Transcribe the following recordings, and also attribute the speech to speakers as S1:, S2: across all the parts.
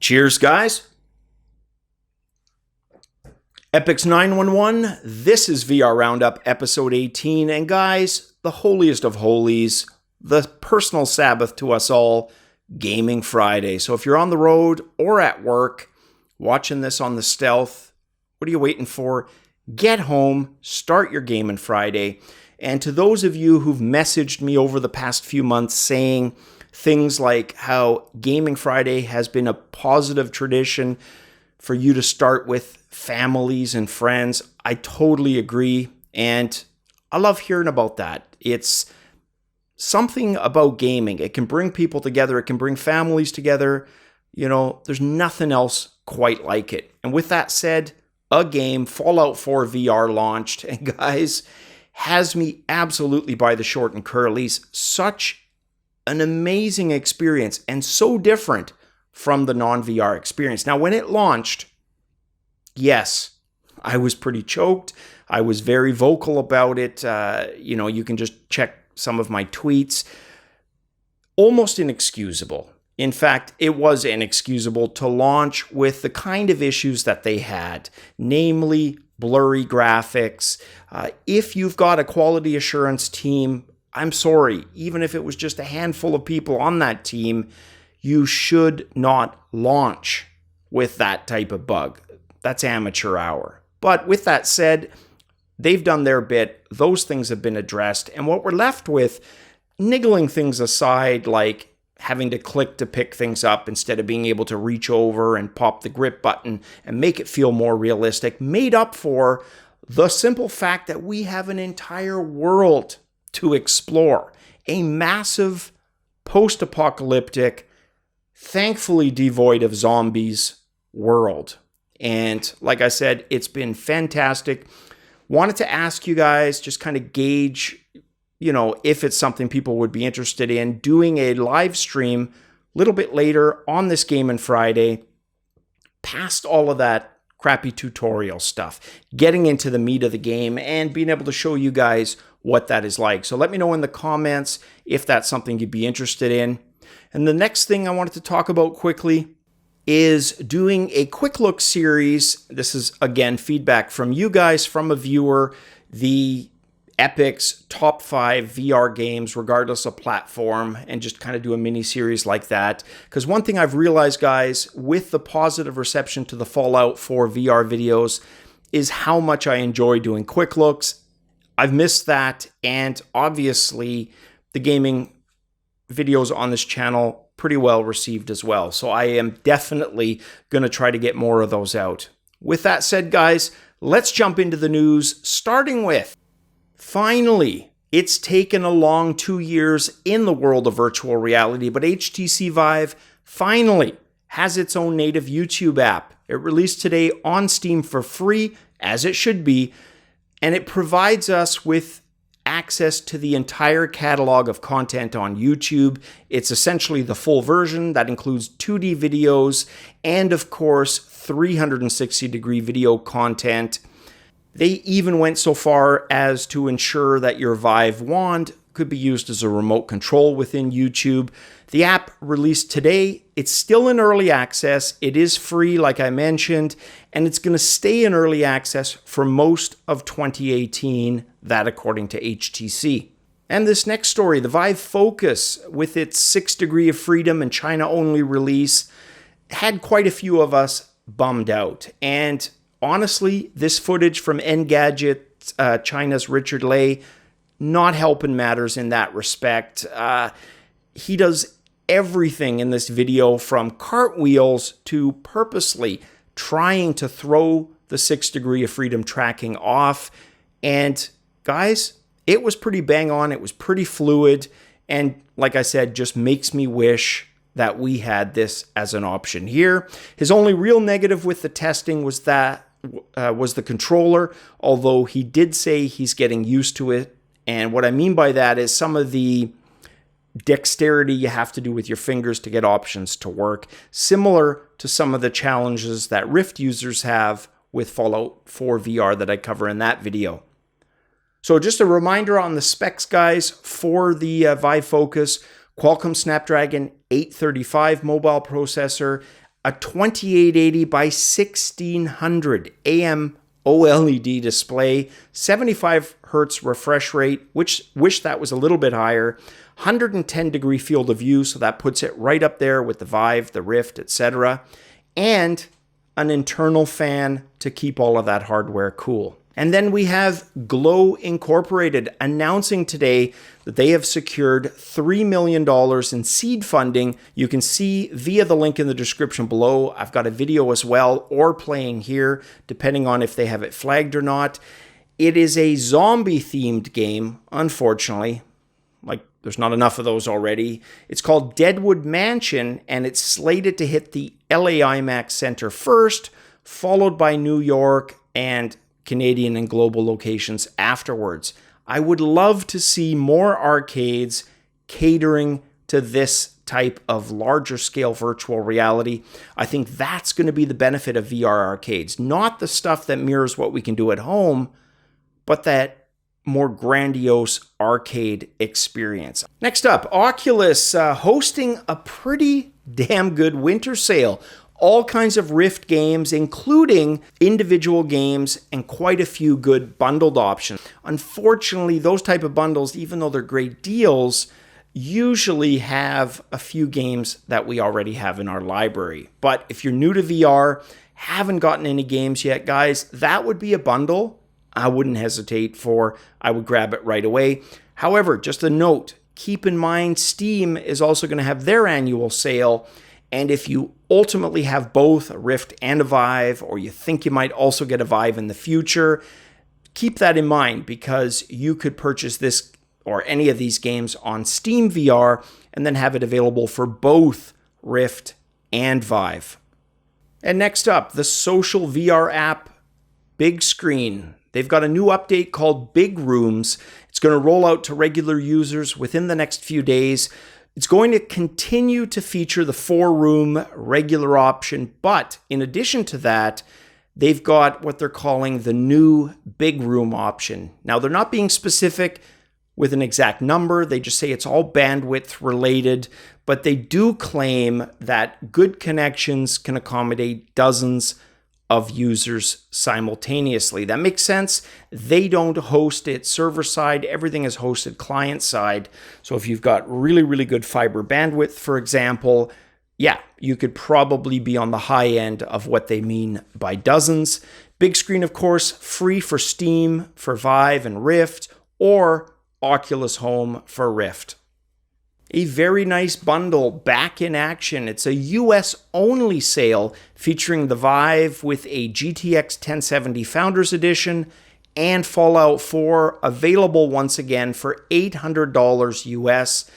S1: Cheers, guys. Epics 911, this is VR Roundup episode 18. And guys, the holiest of holies, the personal Sabbath to us all, Gaming Friday. So if you're on the road or at work, watching this on the stealth, what are you waiting for? Get home, start your Gaming Friday. And to those of you who've messaged me over the past few months saying things like how Gaming Friday has been a positive tradition for you to start with families and friends, I totally agree. And I love hearing about that. It's something about gaming. It can bring people together. It can bring families together. You know, there's nothing else quite like it. And with that said, a game, Fallout 4 VR launched. And guys, has me absolutely by the short and curlies. Such an amazing experience and so different from the non-VR experience. Now, when it launched, yes, I was pretty choked. I was very vocal about it. You can just check some of my tweets. Almost inexcusable. In fact, it was inexcusable to launch with the kind of issues that they had, namely blurry graphics. If you've got a quality assurance team, I'm sorry, even if it was just a handful of people on that team, you should not launch with that type of bug. That's amateur hour. But with that said, they've done their bit. Those things have been addressed. And what we're left with, niggling things aside, like having to click to pick things up instead of being able to reach over and pop the grip button and make it feel more realistic, made up for the simple fact that we have an entire world to explore. A massive, post-apocalyptic, thankfully devoid of zombies world. And like I said, it's been fantastic. Wanted to ask you guys, just kind of gauge, if it's something people would be interested in, doing a live stream a little bit later on this Gaming Friday, past all of that crappy tutorial stuff, getting into the meat of the game and being able to show you guys what that is like. So let me know in the comments if that's something you'd be interested in. And the next thing I wanted to talk about quickly is doing a quick look series. This is, again, feedback from you guys, from a viewer, the Epic's top 5 VR games, regardless of platform, and just kind of do a mini series like that. Because one thing I've realized, guys, with the positive reception to the Fallout 4 VR videos, is how much I enjoy doing quick looks. I've missed that, and obviously the gaming videos on this channel pretty well received as well. So I am definitely going to try to get more of those out. With that said, guys, let's jump into the news, starting with, finally, it's taken a long 2 years in the world of virtual reality, but HTC VIve finally has its own native YouTube app. It released today on Steam for free, as it should be, and it provides us with access to the entire catalog of content on YouTube. It's essentially the full version that includes 2D videos and, of course, 360-degree video content. They even went so far as to ensure that your Vive wand could be used as a remote control within YouTube. The app released today. It's still in early access. It is free, like I mentioned, and it's going to stay in early access for most of 2018, that according to HTC. And this next story, the Vive Focus, with its 6 Degree of Freedom and China-only release, had quite a few of us bummed out. And honestly, this footage from Engadget, China's Richard Lay, not helping matters in that respect. He does everything in this video, from cartwheels to purposely trying to throw the 6 Degree of Freedom tracking off. And guys, it was pretty bang on. It was pretty fluid. And like I said, just makes me wish that we had this as an option here. His only real negative with the testing was the controller, although he did say he's getting used to it. And what I mean by that is some of the dexterity you have to do with your fingers to get options to work, similar to some of the challenges that Rift users have with Fallout 4 VR that I cover in that video. So just a reminder on the specs, guys, for the Vive Focus. Qualcomm Snapdragon 835 mobile processor, a 2880 by 1600 AM OLED display, 75 hertz refresh rate, which wish that was a little bit higher, 110 degree field of view, so that puts it right up there with the Vive, the Rift, etc., and an internal fan to keep all of that hardware cool. And then we have Glow Incorporated announcing today that they have secured $3 million in seed funding. You can see via the link in the description below. I've got a video as well, or playing here, depending on if they have it flagged or not. It is a zombie-themed game, unfortunately. Like, there's not enough of those already. It's called Deadwood Mansion, and it's slated to hit the LA IMAX Center first, followed by New York and Canadian and global locations afterwards. I would love to see more arcades catering to this type of larger scale virtual reality. I think that's going to be the benefit of VR arcades. Not the stuff that mirrors what we can do at home, but that more grandiose arcade experience. Next up, Oculus hosting a pretty damn good winter sale. All kinds of Rift games, including individual games and quite a few good bundled options. Unfortunately, those type of bundles, even though they're great deals, usually have a few games that we already have in our library. But if you're new to VR, haven't gotten any games yet, guys, that would be a bundle I wouldn't hesitate for. I would grab it right away. However, just a note, keep in mind Steam is also going to have their annual sale. And if you ultimately have both a Rift and a Vive, or you think you might also get a Vive in the future, keep that in mind, because you could purchase this or any of these games on Steam VR and then have it available for both Rift and Vive. And next up, the social VR app Bigscreen. They've got a new update called Big Rooms. It's going to roll out to regular users within the next few days. It's going to continue to feature the 4-room regular option, but in addition to that, they've got what they're calling the new Big Room option. Now, they're not being specific with an exact number. They just say it's all bandwidth related, but they do claim that good connections can accommodate dozens of users simultaneously. That makes sense. They don't host it server side. Everything is hosted client side. So if you've got really, really good fiber bandwidth, for example, yeah, you could probably be on the high end of what they mean by dozens. Bigscreen, of course, free for Steam, for Vive and Rift, or Oculus Home for Rift. A very nice bundle back in action. It's a US only sale featuring the Vive with a GTX 1070 Founders Edition and Fallout 4, available once again for $800 US.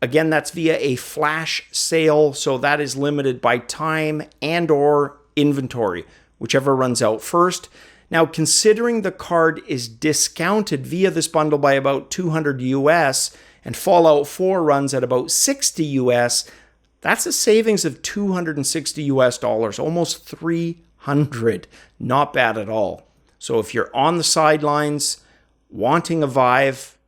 S1: Again, that's via a flash sale, so that is limited by time and or inventory, whichever runs out first. Now, considering the card is discounted via this bundle by about $200 US, and Fallout 4 runs at about $60 US, that's a savings of $260 US, almost $300. Not bad at all. So if you're on the sidelines, wanting a Vive,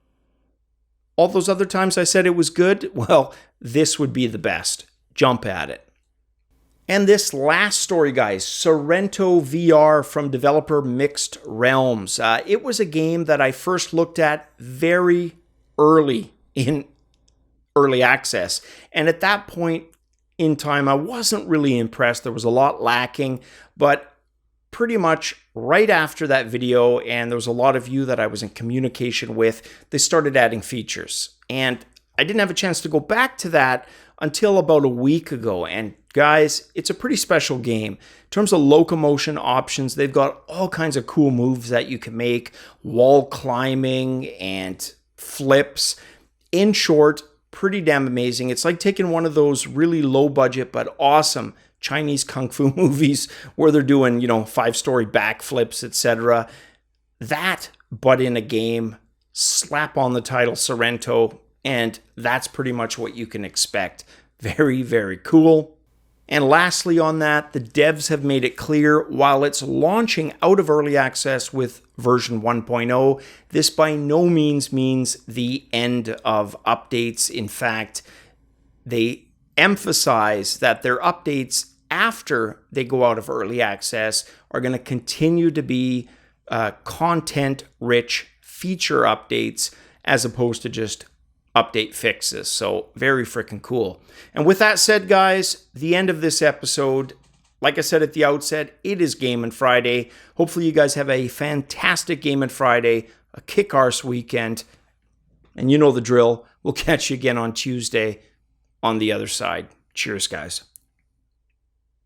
S1: all those other times I said it was good, well, this would be the best. Jump at it. And this last story, guys, Sairento VR from developer Mixed Realms. It was a game that I first looked at very early in early access. And at that point in time, I wasn't really impressed. There was a lot lacking, but pretty much right after that video, and there was a lot of you that I was in communication with, they started adding features. And I didn't have a chance to go back to that until about a week ago. And guys, it's a pretty special game. In terms of locomotion options, they've got all kinds of cool moves that you can make, wall climbing and flips. In short, pretty damn amazing. It's like taking one of those really low budget but awesome Chinese kung fu movies where they're doing, 5-story backflips, etc. That, but in a game, slap on the title Sairento, and that's pretty much what you can expect. Very, very cool. And lastly on that, the devs have made it clear while it's launching out of early access with version 1.0, this by no means means the end of updates. In fact, they emphasize that their updates after they go out of early access are going to continue to be content-rich feature updates as opposed to just update fixes. So very freaking cool. And with that said, guys, the end of this episode. Like I said at the outset, it is Gaming Friday. Hopefully you guys have a fantastic Gaming Friday, a kick-arse weekend. And you know the drill. We'll catch you again on Tuesday on the other side. Cheers, guys.